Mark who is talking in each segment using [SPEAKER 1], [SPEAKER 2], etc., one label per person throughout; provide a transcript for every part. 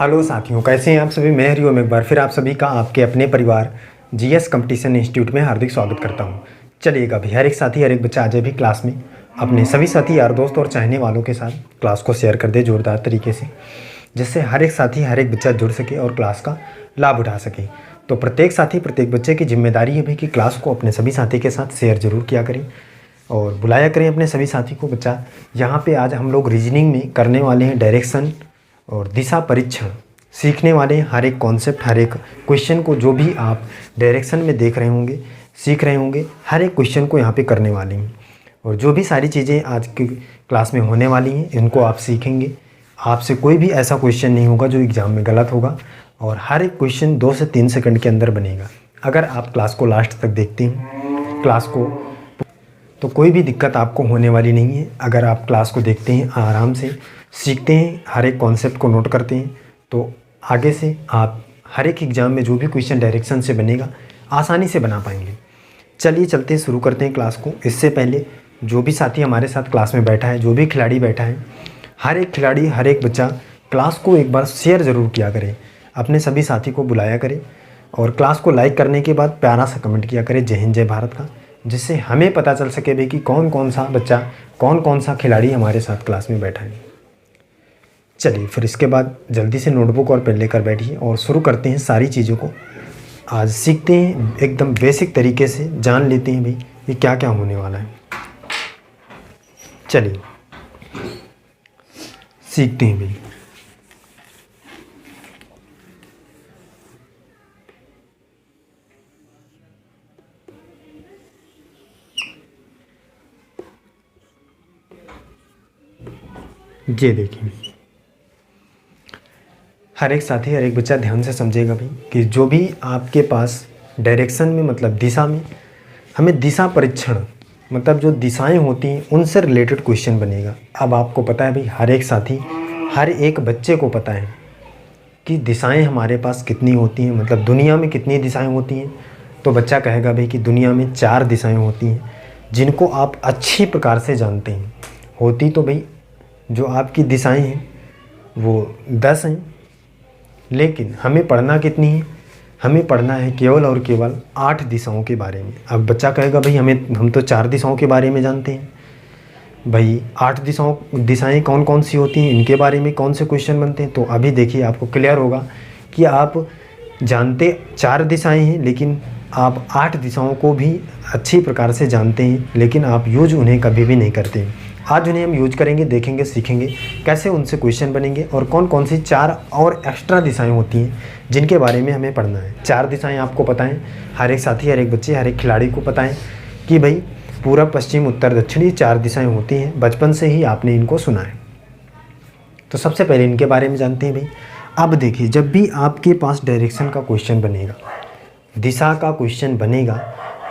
[SPEAKER 1] Hello साथियों, कैसे हैं आप सभी। मैं हरिओम एक बार फिर आप सभी का आपके अपने परिवार जीएस कंपटीशन इंस्टीट्यूट में हार्दिक स्वागत करता हूं। चलिएगा अभी हर एक साथी हर एक बच्चा आज भी क्लास में अपने सभी साथी यार दोस्त और चाहने वालों के साथ क्लास को शेयर कर दे जोरदार तरीके से, जिससे हर एक साथी हर एक बच्चा जुड़ सके और क्लास का लाभ उठा सके। तो प्रत्येक साथी प्रत्येक बच्चे की जिम्मेदारी है भाई कि क्लास को अपने सभी साथी के साथ शेयर जरूर किया करें और बुलाया करें अपने सभी साथी को। बच्चा यहाँ पे आज हम लोग रीजनिंग में करने वाले हैं डायरेक्शन और दिशा परीक्षण सीखने वाले हैं। हर एक कॉन्सेप्ट हर एक क्वेश्चन को जो भी आप डायरेक्शन में देख रहे होंगे सीख रहे होंगे, हर एक क्वेश्चन को यहाँ पे करने वाले हैं। और जो भी सारी चीज़ें आज की क्लास में होने वाली हैं इनको आप सीखेंगे। आपसे कोई भी ऐसा क्वेश्चन नहीं होगा जो एग्ज़ाम में गलत होगा और हर एक क्वेश्चन 2 से 3 सेकंड के अंदर बनेगा। अगर आप क्लास को लास्ट तक देखते हैं क्लास को, तो कोई भी दिक्कत आपको होने वाली नहीं है। अगर आप क्लास को देखते हैं, आराम से सीखते हैं, हर एक कॉन्सेप्ट को नोट करते हैं, तो आगे से आप हर एक एग्ज़ाम में जो भी क्वेश्चन डायरेक्शन से बनेगा आसानी से बना पाएंगे। चलिए चलते हैं, शुरू करते हैं क्लास को। इससे पहले जो भी साथी हमारे साथ क्लास में बैठा है, जो भी खिलाड़ी बैठा है, हर एक खिलाड़ी हर एक बच्चा क्लास को एक बार शेयर ज़रूर किया करे, अपने सभी साथी को बुलाया करे और क्लास को लाइक करने के बाद प्यारा सा कमेंट किया करे जय हिंद जय भारत का, जिससे हमें पता चल सके भाई कि कौन कौन सा बच्चा कौन कौन सा खिलाड़ी हमारे साथ क्लास में बैठा है। चलिए फिर इसके बाद जल्दी से नोटबुक और पेन लेकर बैठिए और शुरू करते हैं। सारी चीज़ों को आज सीखते हैं, एकदम बेसिक तरीके से जान लेते हैं भाई ये क्या क्या होने वाला है। चलिए सीखते हैं भाई। ये देखिए, हर एक साथी हर एक बच्चा ध्यान से समझेगा भाई कि जो भी आपके पास डायरेक्शन में मतलब दिशा में हमें दिशा परीक्षण मतलब जो दिशाएं होती हैं उनसे रिलेटेड क्वेश्चन बनेगा। अब आपको पता है भाई, हर एक साथी हर एक बच्चे को पता है कि दिशाएं हमारे पास कितनी होती हैं, मतलब दुनिया में कितनी दिशाएं होती हैं। तो बच्चा कहेगा भाई कि दुनिया में 4 दिशाएँ होती हैं जिनको आप अच्छी प्रकार से जानते हैं। होती तो भाई जो आपकी दिशाएँ हैं वो 10 हैं, लेकिन हमें पढ़ना कितनी है, हमें पढ़ना है केवल और केवल 8 दिशाओं के बारे में। अब बच्चा कहेगा भाई हम तो 4 दिशाओं के बारे में जानते हैं भाई, 8 दिशाएं कौन कौन सी होती हैं, इनके बारे में कौन से क्वेश्चन बनते हैं। तो अभी देखिए आपको क्लियर होगा कि आप जानते 4 दिशाएं हैं, लेकिन आप 8 दिशाओं को भी अच्छी प्रकार से जानते हैं, लेकिन आप यूज उन्हें कभी भी नहीं करते। आज उन्हें हम यूज करेंगे, देखेंगे, सीखेंगे कैसे उनसे क्वेश्चन बनेंगे और कौन कौन सी 4 और एक्स्ट्रा दिशाएं होती हैं जिनके बारे में हमें पढ़ना है। 4 दिशाएं आपको पता है, हर एक साथी हर एक बच्चे हर एक खिलाड़ी को पता है कि भाई पूरब पश्चिम उत्तर दक्षिण 4 दिशाएं होती हैं। बचपन से ही आपने इनको सुना है। तो सबसे पहले इनके बारे में जानते हैं भाई। अब देखिए, जब भी आपके पास डायरेक्शन का क्वेश्चन बनेगा, दिशा का क्वेश्चन बनेगा,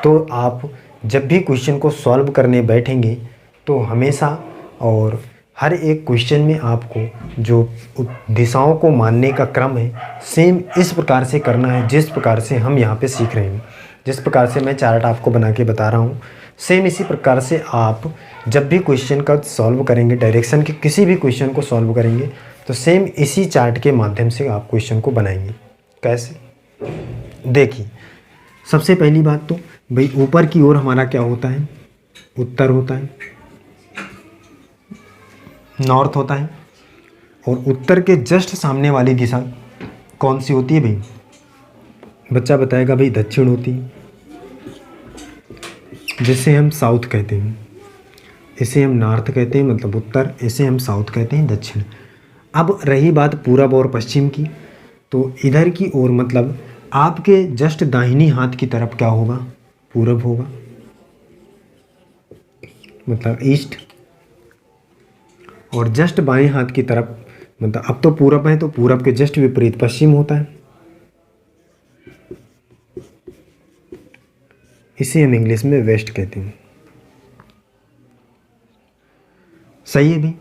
[SPEAKER 1] तो आप जब भी क्वेश्चन को सॉल्व करने बैठेंगे तो हमेशा और हर एक क्वेश्चन में आपको जो दिशाओं को मानने का क्रम है सेम इस प्रकार से करना है जिस प्रकार से हम यहाँ पे सीख रहे हैं। जिस प्रकार से मैं चार्ट आपको बना के बता रहा हूँ, सेम इसी प्रकार से आप जब भी क्वेश्चन का सॉल्व करेंगे, डायरेक्शन के किसी भी क्वेश्चन को सॉल्व करेंगे, तो सेम इसी चार्ट के माध्यम से आप क्वेश्चन को बनाएंगे। कैसे, देखिए सबसे पहली बात तो भाई ऊपर की ओर हमारा क्या होता है, उत्तर होता है, नॉर्थ होता है। और उत्तर के जस्ट सामने वाली दिशा कौन सी होती है भाई, बच्चा बताएगा भाई दक्षिण होती है, जिसे हम साउथ कहते हैं। इसे हम नॉर्थ कहते हैं मतलब उत्तर, इसे हम साउथ कहते हैं दक्षिण। अब रही बात पूरब और पश्चिम की, तो इधर की ओर मतलब आपके जस्ट दाहिनी हाथ की तरफ क्या होगा, पूरब होगा मतलब ईस्ट। और जस्ट बाएं हाथ की तरफ मतलब अब तो पूरब है तो पूरब के जस्ट विपरीत पश्चिम होता है। इसे हम इंग्लिश में वेस्ट कहते हैं। सही है भाई।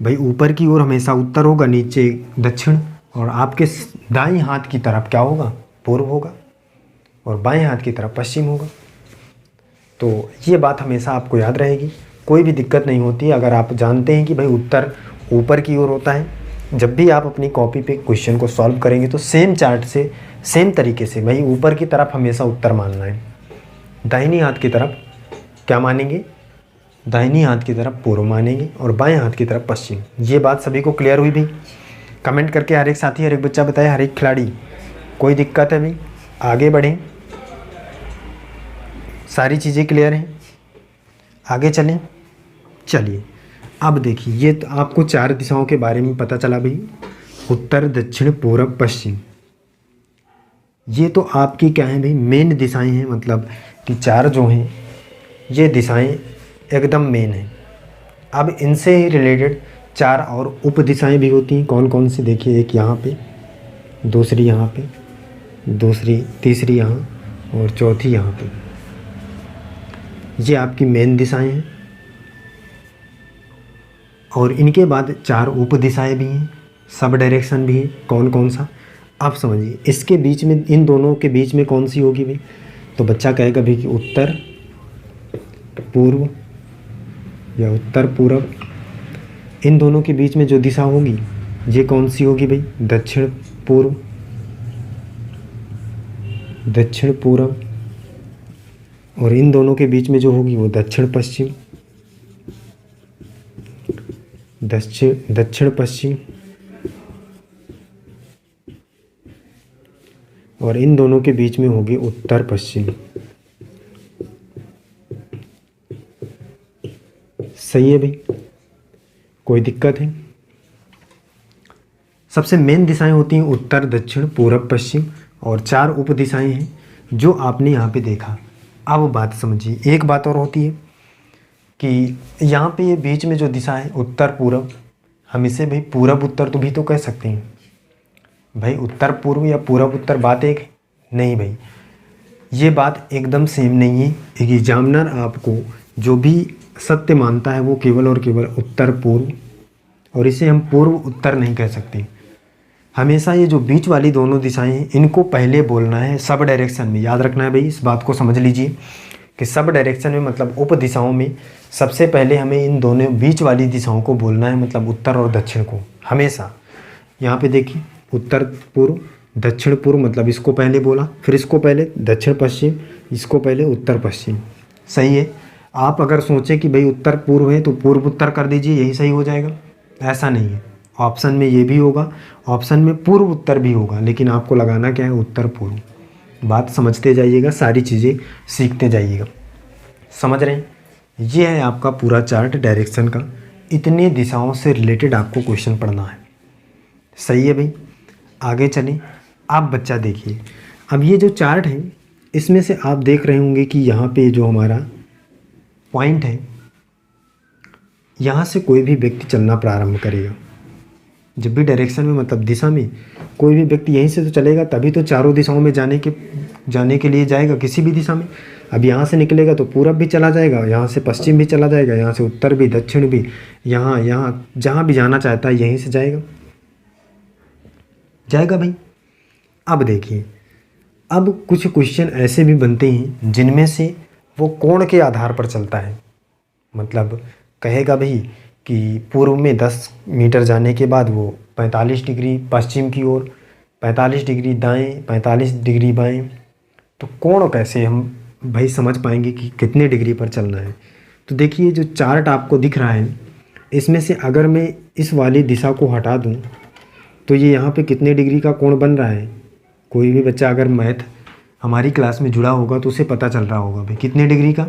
[SPEAKER 1] भाई ऊपर की ओर हमेशा उत्तर होगा, नीचे दक्षिण, और आपके दाएं हाथ की तरफ क्या होगा, पूर्व होगा, और बाएं हाथ की तरफ पश्चिम होगा। तो ये बात हमेशा आपको याद रहेगी, कोई भी दिक्कत नहीं होती अगर आप जानते हैं कि भाई उत्तर ऊपर की ओर होता है जब भी आप अपनी कॉपी पे क्वेश्चन को सॉल्व करेंगे तो सेम चार्ट से सेम तरीके से भाई ऊपर की तरफ हमेशा उत्तर मानना है, दाहिनी हाथ की तरफ क्या मानेंगे, दाहिनी हाथ की तरफ पूर्व मानेंगे और बाएं हाथ की तरफ पश्चिम। ये बात सभी को क्लियर हुई भाई? कमेंट करके हर एक साथी, हर एक बच्चा बताए, हर एक खिलाड़ी, कोई दिक्कत है भाई? आगे बढ़ें, सारी चीज़ें क्लियर हैं, आगे चलें। चलिए अब देखिए, ये तो आपको 4 दिशाओं के बारे में पता चला भाई, उत्तर दक्षिण पूरब पश्चिम। ये तो आपकी क्या है भाई, मेन दिशाएं हैं, मतलब कि 4 जो हैं ये दिशाएं एकदम मेन हैं। अब इनसे ही रिलेटेड 4 और उप दिशाएं भी होती हैं। कौन कौन सी? देखिए, एक यहाँ पे, दूसरी यहाँ पे, दूसरी तीसरी यहाँ और चौथी यहाँ पे। ये आपकी मेन दिशाएं हैं और इनके बाद 4 उप दिशाएं भी हैं, सब डायरेक्शन भी है। कौन कौन सा? आप समझिए, इसके बीच में, इन दोनों के बीच में कौन सी होगी भाई? तो बच्चा कहेगा भाई कि उत्तर पूर्व या उत्तर पूरब। इन दोनों के बीच में जो दिशा होगी ये कौन सी होगी भाई? दक्षिण पूर्व, दक्षिण पूरब। और इन दोनों के बीच में जो होगी वो दक्षिण पश्चिम, दक्षिण पश्चिम। और इन दोनों के बीच में होगी उत्तर पश्चिम। सही है भाई? कोई दिक्कत है? सबसे मेन दिशाएं होती हैं उत्तर दक्षिण पूरब पश्चिम और 4 उप दिशाएं हैं जो आपने यहाँ पे देखा। अब बात समझिए, एक बात और होती है कि यहाँ पे ये बीच में जो दिशा है उत्तर पूरब, हम इसे भाई पूरब उत्तर तो भी तो कह सकते हैं भाई। उत्तर पूर्व या पूरब उत्तर बात एक है? नहीं भाई, ये बात एकदम सेम नहीं है। एक एग्जामिनर आपको जो भी सत्य मानता है वो केवल और केवल उत्तर पूर्व, और इसे हम पूर्व उत्तर नहीं कह सकते। हमेशा ये जो बीच वाली दोनों दिशाएं हैं इनको पहले बोलना है सब डायरेक्शन में। याद रखना है भाई, इस बात को समझ लीजिए कि सब डायरेक्शन में मतलब उप दिशाओं में सबसे पहले हमें इन दोनों बीच वाली दिशाओं को बोलना है, मतलब उत्तर और दक्षिण को हमेशा। यहाँ पे देखिए, उत्तर पूर्व दक्षिण पूर्व, मतलब इसको पहले बोला, फिर इसको पहले दक्षिण पश्चिम, इसको पहले उत्तर पश्चिम। सही है? आप अगर सोचें कि भाई उत्तर पूर्व है तो पूर्व उत्तर कर दीजिए, यही सही हो जाएगा, ऐसा नहीं है। ऑप्शन में ये भी होगा, ऑप्शन में पूर्व उत्तर भी होगा, लेकिन आपको लगाना क्या है? उत्तर पूर्व। बात समझते जाइएगा, सारी चीज़ें सीखते जाइएगा। समझ रहे हैं? ये है आपका पूरा चार्ट डायरेक्शन का। इतनी दिशाओं से रिलेटेड आपको क्वेश्चन पढ़ना है। सही है भाई? आगे चलें। आप बच्चा देखिए, अब ये जो चार्ट है इसमें से आप देख रहे होंगे कि यहाँ पे जो हमारा पॉइंट है, यहाँ से कोई भी व्यक्ति चलना प्रारंभ करेगा। जब भी डायरेक्शन में मतलब दिशा में कोई भी व्यक्ति यहीं से तो चलेगा, तभी तो चारों दिशाओं में जाने के लिए जाएगा, किसी भी दिशा में। अब यहाँ से निकलेगा तो पूरब भी चला जाएगा, यहाँ से पश्चिम भी चला जाएगा, यहाँ से उत्तर भी, दक्षिण भी, यहाँ जहाँ भी जाना चाहता है यहीं से जाएगा भाई। अब देखिए, अब कुछ क्वेश्चन ऐसे भी बनते हैं जिनमें से वो कोण के आधार पर चलता है। मतलब कहेगा भाई कि पूर्व में 10 मीटर जाने के बाद वो 45 डिग्री पश्चिम की ओर, 45 डिग्री दाएं, 45 डिग्री बाएं। तो कोण कैसे हम भाई समझ पाएंगे कि कितने डिग्री पर चलना है? तो देखिए, जो चार्ट आपको दिख रहा है इसमें से अगर मैं इस वाली दिशा को हटा दूं तो ये यहाँ पे कितने डिग्री का कोण बन रहा है? कोई भी बच्चा अगर मैथ हमारी क्लास में जुड़ा होगा तो उसे पता चल रहा होगा भाई कितने डिग्री का,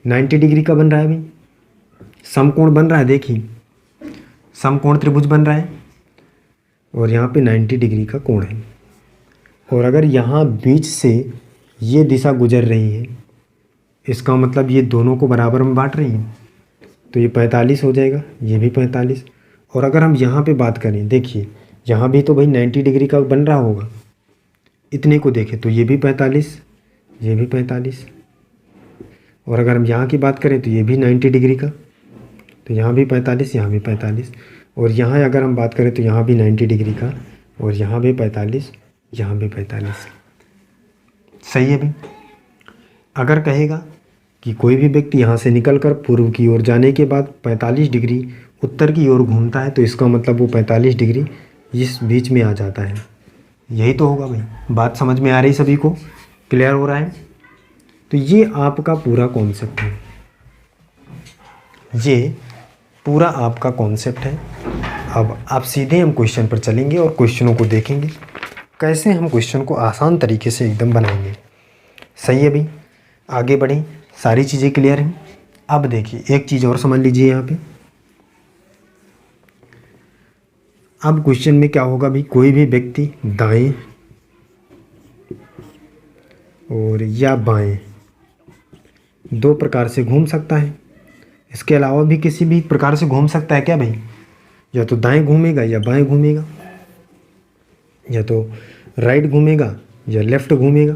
[SPEAKER 1] 90 डिग्री का बन रहा है भाई। समकोण बन रहा है, देखिए समकोण त्रिभुज बन रहा है और यहाँ पे 90 डिग्री का कोण है। और अगर यहाँ बीच से ये दिशा गुजर रही है, इसका मतलब ये दोनों को बराबर में बांट रही है, तो ये 45 हो जाएगा, ये भी 45। और अगर हम यहाँ पे बात करें, देखिए यहाँ भी तो भाई 90 डिग्री का बन रहा होगा, इतने को देखें तो ये भी 45, ये भी 45। और अगर हम यहाँ की बात करें तो ये भी 90 डिग्री का, तो यहाँ भी 45, यहाँ भी 45। और यहाँ अगर हम बात करें तो यहाँ भी 90 डिग्री का, और यहाँ भी 45, यहाँ भी 45। सही है भाई? अगर कहेगा कि कोई भी व्यक्ति यहाँ से निकलकर पूर्व की ओर जाने के बाद 45 डिग्री उत्तर की ओर घूमता है तो इसका मतलब वो 45 डिग्री इस बीच में आ जाता है। यही तो होगा भाई। बात समझ में आ रही सभी को? क्लियर हो रहा है? तो ये आपका पूरा कॉन्सेप्ट है, ये पूरा आपका कॉन्सेप्ट है। अब आप सीधे हम क्वेश्चन पर चलेंगे और क्वेश्चनों को देखेंगे कैसे हम क्वेश्चन को आसान तरीके से एकदम बनाएंगे। सही है भाई? आगे बढ़ें, सारी चीज़ें क्लियर हैं। अब देखिए एक चीज़ और समझ लीजिए यहाँ पे। अब क्वेश्चन में क्या होगा भाई, कोई भी व्यक्ति दाएं और या बाएं दो प्रकार से घूम सकता है। इसके अलावा भी किसी भी प्रकार से घूम सकता है क्या भाई? या तो दाएं घूमेगा या बाएं घूमेगा, या तो राइट घूमेगा या लेफ्ट घूमेगा।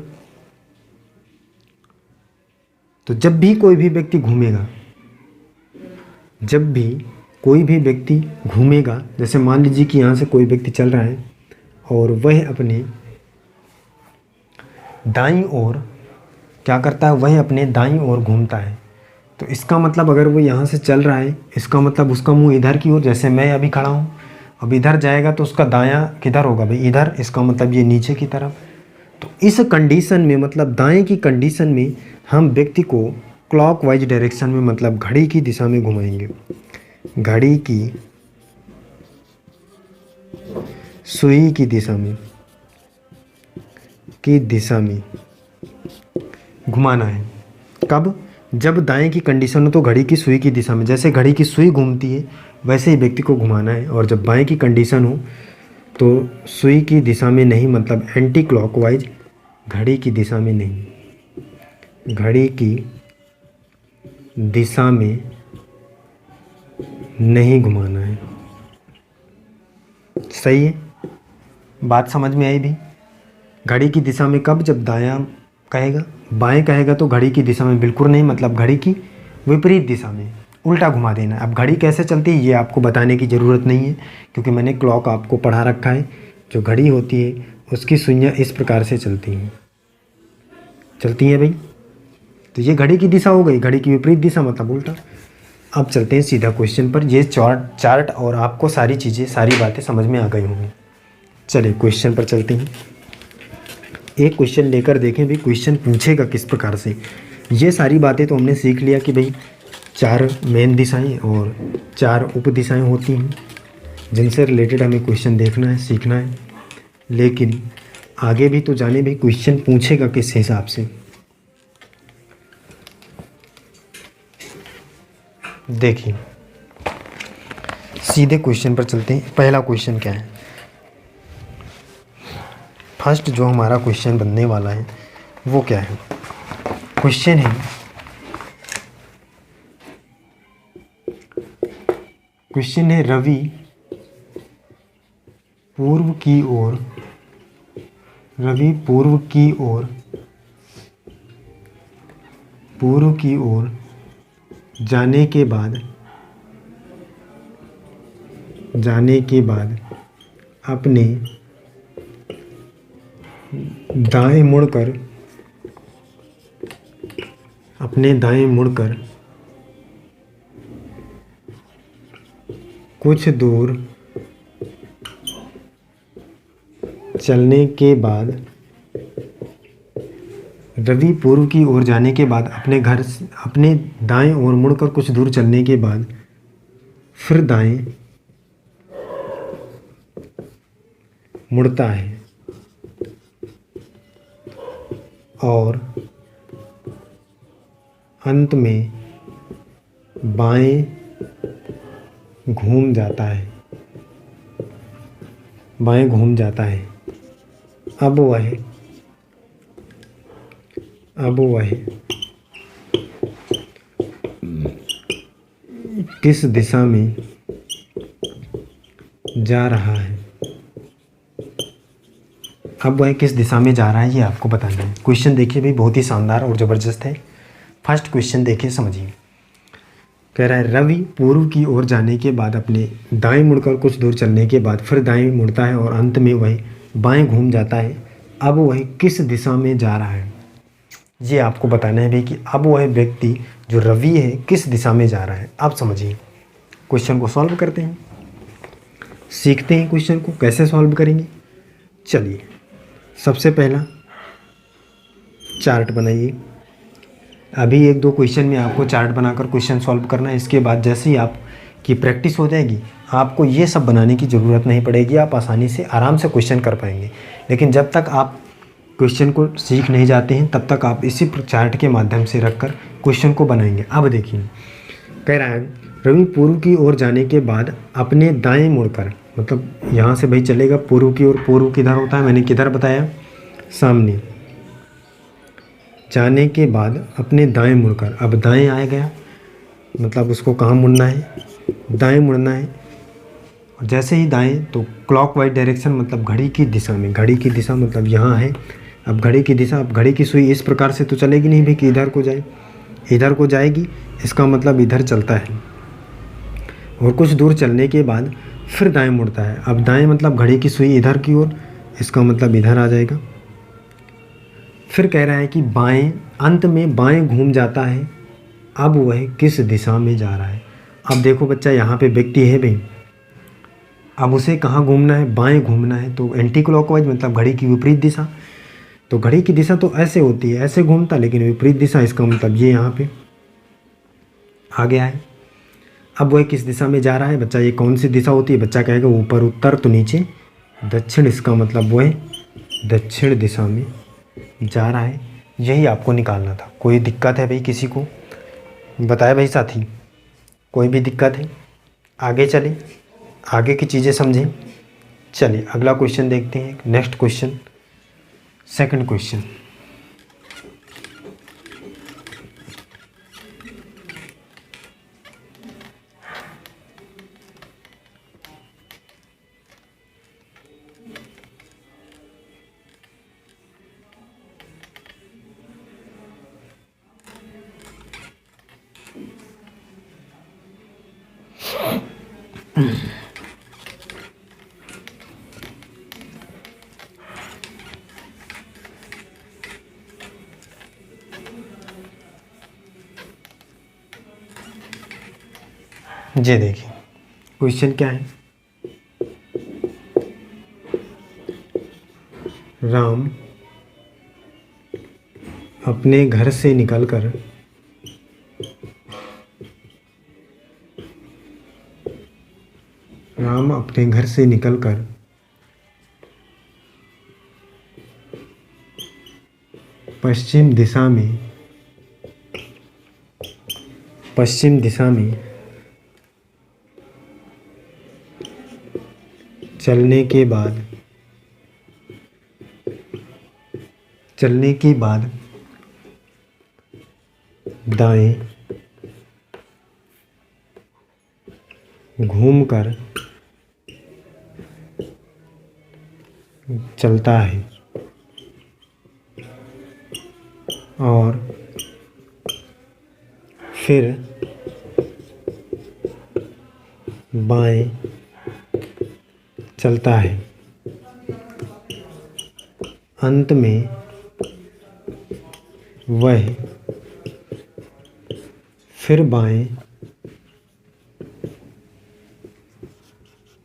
[SPEAKER 1] तो जब भी कोई भी व्यक्ति घूमेगा, जब भी कोई भी व्यक्ति घूमेगा, जैसे मान लीजिए कि यहाँ से कोई व्यक्ति चल रहा है और वह अपने दाईं ओर क्या करता है, वह अपने दाईं ओर घूमता है। तो इसका मतलब अगर वो यहाँ से चल रहा है, इसका मतलब उसका मुंह इधर की ओर, जैसे मैं अभी खड़ा हूँ, अब इधर जाएगा तो उसका दायां किधर होगा भाई? इधर। इसका मतलब ये नीचे की तरफ। तो इस कंडीशन में, मतलब दाएं की कंडीशन में, हम व्यक्ति को क्लॉकवाइज डायरेक्शन में, मतलब घड़ी की दिशा में घुमाएंगे। घड़ी की सुई की दिशा में घुमाना है। कब? जब दाएं की कंडीशन हो तो घड़ी की सुई की दिशा में, जैसे घड़ी की सुई घूमती है वैसे ही व्यक्ति को घुमाना है। और जब बाएं की कंडीशन हो तो सुई की दिशा में नहीं, मतलब एंटी क्लॉकवाइज, घड़ी की दिशा में नहीं, घड़ी की दिशा में नहीं घुमाना है। सही है? बात समझ में आई भी? घड़ी की दिशा में कब? जब दायां कहेगा, बाएं कहेगा तो घड़ी की दिशा में बिल्कुल नहीं, मतलब घड़ी की विपरीत दिशा में, उल्टा घुमा देना। अब घड़ी कैसे चलती है ये आपको बताने की ज़रूरत नहीं है, क्योंकि मैंने क्लॉक आपको पढ़ा रखा है। जो घड़ी होती है उसकी सुइयाँ इस प्रकार से चलती हैं भाई। तो ये घड़ी की दिशा हो गई, घड़ी की विपरीत दिशा मतलब उल्टा। अब चलते हैं सीधा क्वेश्चन पर। ये चार्ट और आपको सारी चीज़ें, सारी बातें समझ में आ गई होंगी। चलिए क्वेश्चन पर चलते हैं। एक क्वेश्चन लेकर देखें भी क्वेश्चन पूछेगा किस प्रकार से। ये सारी बातें तो हमने सीख लिया कि भाई 4 मेन दिशाएं और 4 उप दिशाएं होती हैं, जिनसे रिलेटेड हमें क्वेश्चन देखना है, सीखना है। लेकिन आगे भी तो जाने भी क्वेश्चन पूछेगा किस हिसाब से। देखिए सीधे क्वेश्चन पर चलते हैं। पहला क्वेश्चन क्या है? फर्स्ट जो हमारा क्वेश्चन बनने वाला है वो क्या है? क्वेश्चन है रवि पूर्व की ओर जाने के बाद अपने दाएं मुड़कर कुछ दूर चलने के बाद, रवि पूर्व की ओर जाने के बाद अपने दाएं ओर मुड़कर कुछ दूर चलने के बाद फिर दाएं मुड़ता है और अंत में बाएं घूम जाता है। अब वह किस दिशा में जा रहा है? अब वह किस दिशा में जा रहा है ये आपको बताना है। क्वेश्चन देखिए भाई, बहुत ही शानदार और ज़बरदस्त है। फर्स्ट क्वेश्चन देखिए, समझिए। कह रहा है रवि पूर्व की ओर जाने के बाद अपने दाएं मुड़कर कुछ दूर चलने के बाद फिर दाएं मुड़ता है और अंत में वह बाएं घूम जाता है। अब वह किस दिशा में जा रहा है? ये आपको बताना है भाई कि अब वह व्यक्ति जो रवि है किस दिशा में जा रहा है। आप समझिए, क्वेश्चन को सॉल्व करते हैं, सीखते हैं क्वेश्चन को कैसे सॉल्व करेंगे। चलिए, सबसे पहला चार्ट बनाइए। अभी एक दो क्वेश्चन में आपको चार्ट बनाकर क्वेश्चन सॉल्व करना है। इसके बाद जैसे ही आपकी प्रैक्टिस हो जाएगी, आपको ये सब बनाने की ज़रूरत नहीं पड़ेगी, आप आसानी से आराम से क्वेश्चन कर पाएंगे। लेकिन जब तक आप क्वेश्चन को सीख नहीं जाते हैं, तब तक आप इसी चार्ट के माध्यम से रखकर क्वेश्चन को बनाएंगे। अब देखिए, कह रहा है रवि पूर्व की ओर जाने के बाद अपने दाएं मुड़कर, मतलब यहाँ से भाई चलेगा पूर्व की ओर। पूर्व किधर होता है, मैंने किधर बताया, सामने। जाने के बाद अपने दाएं मुड़कर, अब दाएं आ गया, मतलब उसको कहाँ मुड़ना है, दाएं मुड़ना है। और जैसे ही दाएं तो क्लॉकवाइज डायरेक्शन, मतलब घड़ी की दिशा में। घड़ी की दिशा मतलब यहाँ है। अब घड़ी की दिशा, अब घड़ी की सुई इस प्रकार से तो चलेगी नहीं भाई कि इधर को जाए, इधर को जाएगी, इसका मतलब इधर चलता है। और कुछ दूर चलने के बाद फिर दाएं मुड़ता है। अब दाएं मतलब घड़ी की सुई इधर की ओर, इसका मतलब इधर आ जाएगा। फिर कह रहा है कि बाएं, अंत में बाएं घूम जाता है। अब वह किस दिशा में जा रहा है। अब देखो बच्चा, यहाँ पे व्यक्ति है भाई, अब उसे कहाँ घूमना है, बाएं घूमना है। तो एंटी क्लॉकवाइज मतलब घड़ी की विपरीत दिशा। तो घड़ी की दिशा तो ऐसे होती है, ऐसे घूमता, लेकिन विपरीत दिशा, इसका मतलब ये यहाँ पे आ गया है। अब वह किस दिशा में जा रहा है बच्चा, ये कौन सी दिशा होती है, बच्चा कहेगा ऊपर उत्तर, तो नीचे दक्षिण, इसका मतलब वह दक्षिण दिशा में जा रहा है। यही आपको निकालना था। कोई दिक्कत है भाई किसी को, बताए भाई साथी, कोई भी दिक्कत है, आगे चलें, आगे की चीज़ें समझें। चलिए अगला क्वेश्चन देखते हैं। Next question, second question. ये देखिए क्वेश्चन क्या है। राम अपने घर से निकलकर पश्चिम दिशा में चलने के बाद दाएं घूमकर चलता है और फिर बाएं चलता है। अंत में वह फिर बाएं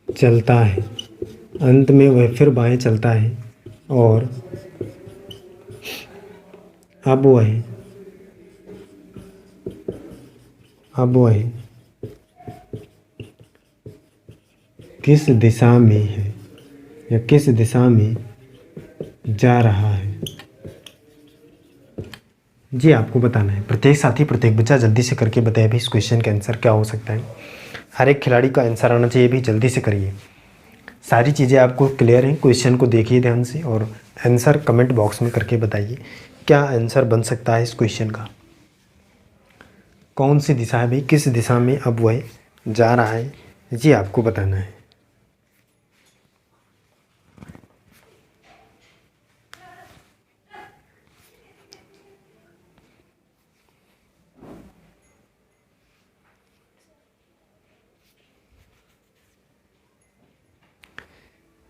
[SPEAKER 1] चलता है। अंत में वह फिर बाएं चलता है और अब वह किस दिशा में है या किस दिशा में जा रहा है, जी आपको बताना है। प्रत्येक साथी, प्रत्येक बच्चा जल्दी से करके बताए भी इस क्वेश्चन का आंसर क्या हो सकता है। हर एक खिलाड़ी का आंसर आना चाहिए भी, जल्दी से करिए। सारी चीज़ें आपको क्लियर हैं। क्वेश्चन को देखिए ध्यान से और आंसर कमेंट बॉक्स में करके बताइए क्या आंसर बन सकता है इस क्वेश्चन का। कौन सी दिशा है भाई, किस दिशा में अब वह जा रहा है, जी आपको बताना है।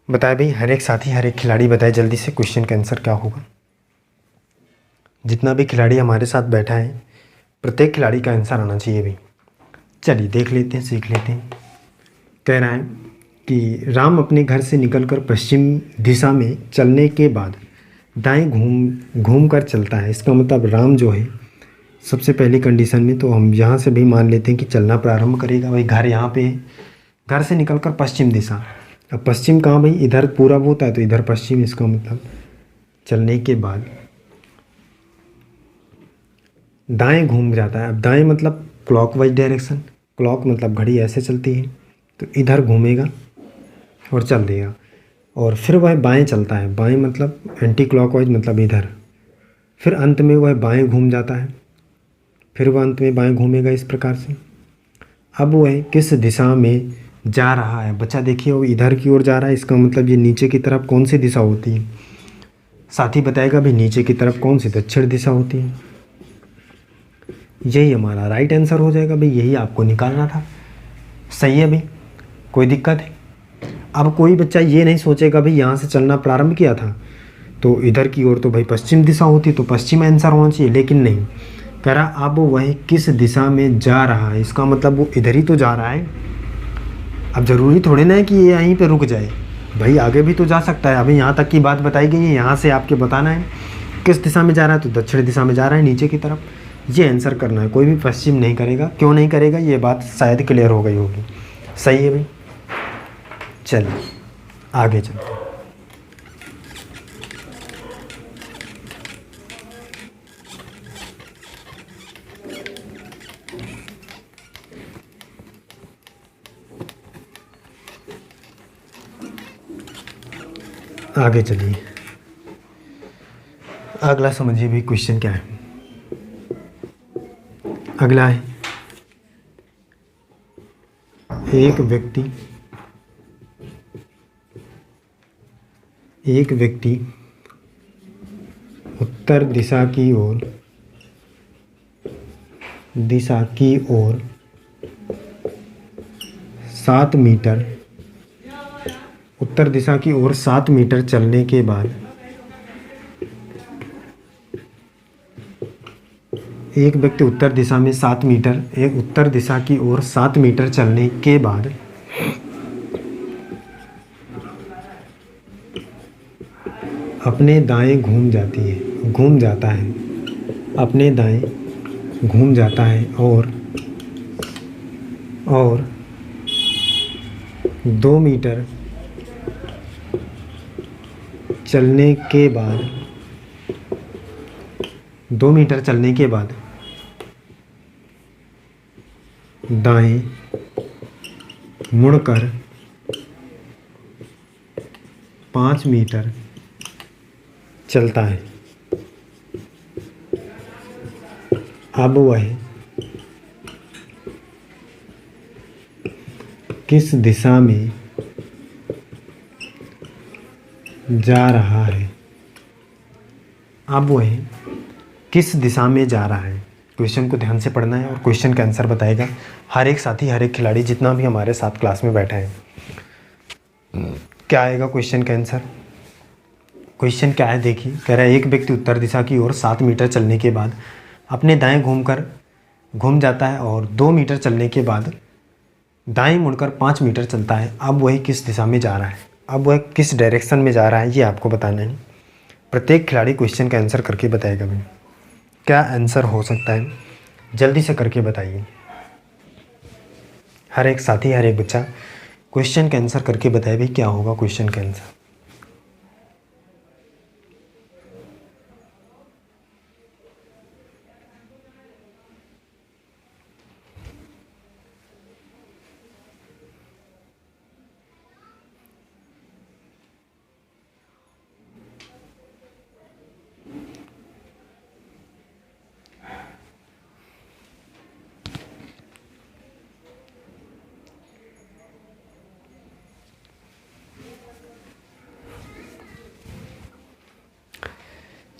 [SPEAKER 1] बताए भाई, हर एक साथी, हर एक खिलाड़ी बताए जल्दी से क्वेश्चन का आंसर क्या होगा। जितना भी खिलाड़ी हमारे साथ बैठा है प्रत्येक खिलाड़ी का आंसर आना चाहिए भाई। चलिए देख लेते हैं, सीख लेते हैं। कह रहा है कि राम अपने घर से निकलकर पश्चिम दिशा में चलने के बाद दाएं घूम घूम कर चलता है। इसका मतलब राम जो है सबसे पहली कंडीशन में तो हम यहाँ से भी मान लेते हैं कि चलना प्रारंभ करेगा। भाई घर यहाँ पे है, घर से निकलकर पश्चिम दिशा। अब पश्चिम कहाँ भाई, इधर पूरब होता है तो इधर पश्चिम। इसका मतलब चलने के बाद दाएं घूम जाता है। अब दाएं मतलब क्लॉकवाइज डायरेक्शन, क्लॉक मतलब घड़ी ऐसे चलती है तो इधर घूमेगा और चल देगा। और फिर वह बाएं चलता है, बाएं मतलब एंटी क्लॉकवाइज मतलब इधर। फिर अंत में वह बाएं घूम जाता है, फिर वह अंत में बाएं घूमेगा इस प्रकार से। अब वह किस दिशा में जा रहा है, बच्चा देखिए वो इधर की ओर जा रहा है। इसका मतलब ये नीचे की तरफ कौन सी दिशा होती है, साथी बताएगा भी नीचे की तरफ कौन सी दक्षिण दिशा होती है। यही हमारा राइट आंसर हो जाएगा भाई, यही आपको निकालना था। सही है भाई, कोई दिक्कत है। अब कोई बच्चा ये नहीं सोचेगा भाई यहाँ से चलना प्रारंभ किया था तो इधर की ओर तो भाई पश्चिम दिशा होती तो पश्चिम आंसर होना चाहिए, लेकिन नहीं। कह रहा अब वह किस दिशा में जा रहा है, इसका मतलब वो इधर ही तो जा रहा है। अब ज़रूरी थोड़ी ना है कि ये यहीं पे रुक जाए, भाई आगे भी तो जा सकता है। अभी यहाँ तक की बात बताई गई है, यहाँ से आपके बताना है किस दिशा में जा रहा है, तो दक्षिण दिशा में जा रहा है नीचे की तरफ। ये आंसर करना है, कोई भी पश्चिम नहीं करेगा। क्यों नहीं करेगा ये बात शायद क्लियर हो गई होगी। सही है भाई, चलिए आगे चलते हैं। आगे चलिए, अगला समझिए भी क्वेश्चन क्या है। अगला है एक व्यक्ति उत्तर दिशा की ओर 7 मीटर, उत्तर दिशा की ओर 7 मीटर चलने के बाद एक व्यक्ति उत्तर दिशा में 7 मीटर, एक उत्तर दिशा की ओर 7 मीटर चलने के बाद अपने दाएं घूम जाता है, अपने दाएं घूम जाता है और 2 मीटर चलने के बाद 2 मीटर चलने के बाद दाएं मुड़कर 5 मीटर चलता है। अब वह किस दिशा में जा रहा है, अब वह किस दिशा में जा रहा है। क्वेश्चन को ध्यान से पढ़ना है और क्वेश्चन का आंसर बताएगा हर एक साथी, हर एक खिलाड़ी जितना भी हमारे साथ क्लास में बैठा है। क्या आएगा क्वेश्चन का आंसर? क्वेश्चन क्या है देखिए, कह रहा है एक व्यक्ति उत्तर दिशा की ओर 7 मीटर चलने के बाद अपने दाएं घूम जाता है और 2 मीटर चलने के बाद दाएं मुड़कर 5 मीटर चलता है। अब वह किस दिशा में जा रहा है, अब वह किस डायरेक्शन में जा रहा है, ये आपको बताना है। प्रत्येक खिलाड़ी क्वेश्चन का आंसर करके बताएगा भाई। क्या आंसर हो सकता है, जल्दी से करके बताइए। हर एक साथी, हर एक बच्चा क्वेश्चन का आंसर करके बताए भाई क्या होगा क्वेश्चन का आंसर।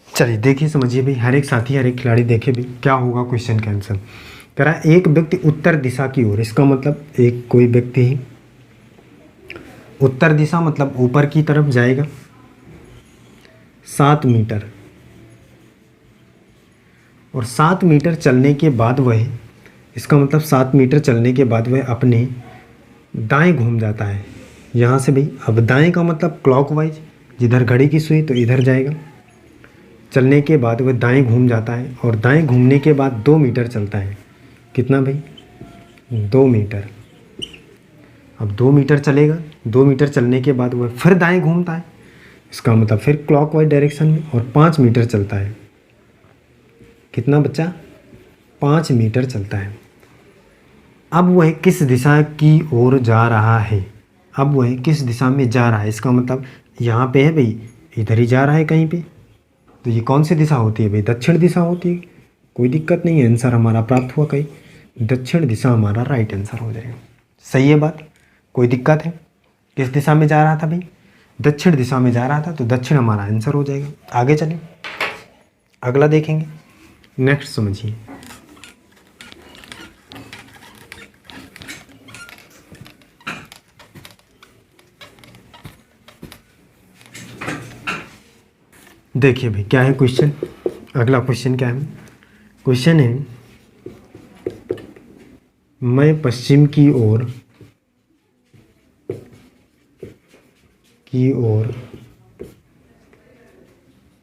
[SPEAKER 1] चलिए देखिए, समझिए भाई, हर एक साथी, हर एक खिलाड़ी देखे भी क्या होगा क्वेश्चन का आंसर। कह रहा है एक व्यक्ति उत्तर दिशा की ओर, इसका मतलब एक कोई व्यक्ति ही उत्तर दिशा मतलब ऊपर की तरफ जाएगा 7 मीटर, और 7 मीटर चलने के बाद वह, इसका मतलब 7 मीटर चलने के बाद वह अपने दाएं घूम जाता है। यहाँ से भाई, अब दाएं का मतलब क्लॉकवाइज, जिधर घड़ी की सुई तो इधर जाएगा। चलने के बाद वह दाएं घूम जाता है और दाएं घूमने के बाद 2 मीटर चलता है। कितना भाई? 2 मीटर। अब 2 मीटर चलेगा, 2 मीटर चलने के बाद वह फिर दाएं घूमता है, इसका मतलब फिर क्लॉकवाइज डायरेक्शन में, और 5 मीटर चलता है। कितना बच्चा? 5 मीटर चलता है। अब वह किस दिशा की ओर जा रहा है? अब वह किस दिशा में जा रहा है, इसका मतलब यहाँ पे है भाई, इधर ही जा रहा है कहीं पे, तो ये कौन सी दिशा होती है भाई? दक्षिण दिशा होती है। कोई दिक्कत नहीं है, आंसर हमारा प्राप्त हुआ कहीं, दक्षिण दिशा हमारा राइट आंसर हो जाएगा। सही है बात? कोई दिक्कत है? किस दिशा में जा रहा था भाई? दक्षिण दिशा में जा रहा था, तो दक्षिण हमारा आंसर हो जाएगा। आगे चलें, अगला देखेंगे। नेक्स्ट समझिए। देखिए भाई क्या है क्वेश्चन। अगला क्वेश्चन क्या है? क्वेश्चन है, मैं पश्चिम की ओर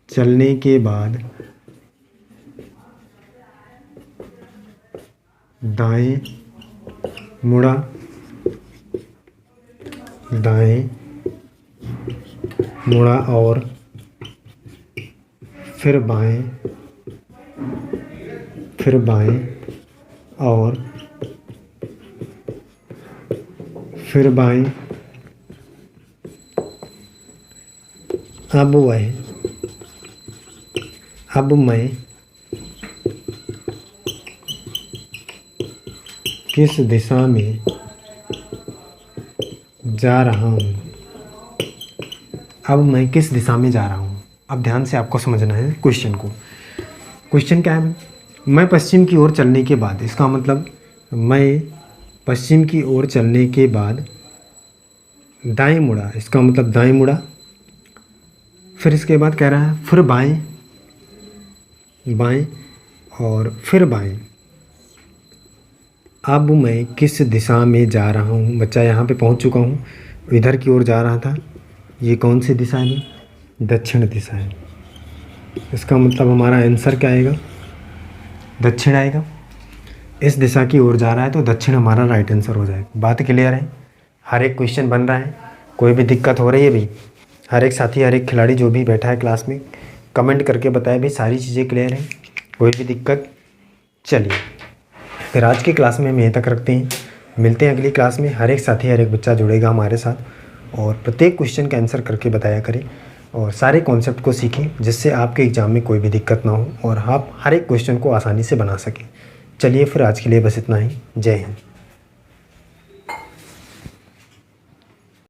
[SPEAKER 1] चलने के बाद दाएं मुड़ा और फिर बाएं और फिर बाएं। अब मैं किस दिशा में जा रहा हूँ? अब मैं किस दिशा में जा रहा हूँ? अब ध्यान से आपको समझना है क्वेश्चन को। क्वेश्चन क्या है? मैं पश्चिम की ओर चलने के बाद, इसका मतलब मैं पश्चिम की ओर चलने के बाद दाएं मुड़ा, इसका मतलब दाएं मुड़ा। फिर इसके बाद कह रहा है फिर बाएं और फिर बाएं। अब मैं किस दिशा में जा रहा हूँ? बच्चा यहाँ पे पहुँच चुका हूँ, इधर की ओर जा रहा था। ये कौन सी दिशा है? दक्षिण दिशा है। इसका मतलब हमारा आंसर क्या आएगा? दक्षिण आएगा। इस दिशा की ओर जा रहा है तो दक्षिण हमारा राइट आंसर हो जाएगा। बात क्लियर है? हर एक क्वेश्चन बन रहा है, कोई भी दिक्कत हो रही है भाई? हर एक साथी, हर एक खिलाड़ी जो भी बैठा है क्लास में, कमेंट करके बताए भाई सारी चीज़ें क्लियर हैं, कोई भी दिक्कत? चलिए फिर आज की क्लास में हम यहीं तक रखते हैं। मिलते हैं अगली क्लास में। हर एक साथी, हर एक बच्चा जुड़ेगा हमारे साथ और प्रत्येक क्वेश्चन का आंसर करके बताया करें और सारे कॉन्सेप्ट को सीखें, जिससे आपके एग्ज़ाम में कोई भी दिक्कत ना हो और आप हर एक क्वेश्चन को आसानी से बना सकें। चलिए फिर आज के लिए बस इतना ही। जय हिंद।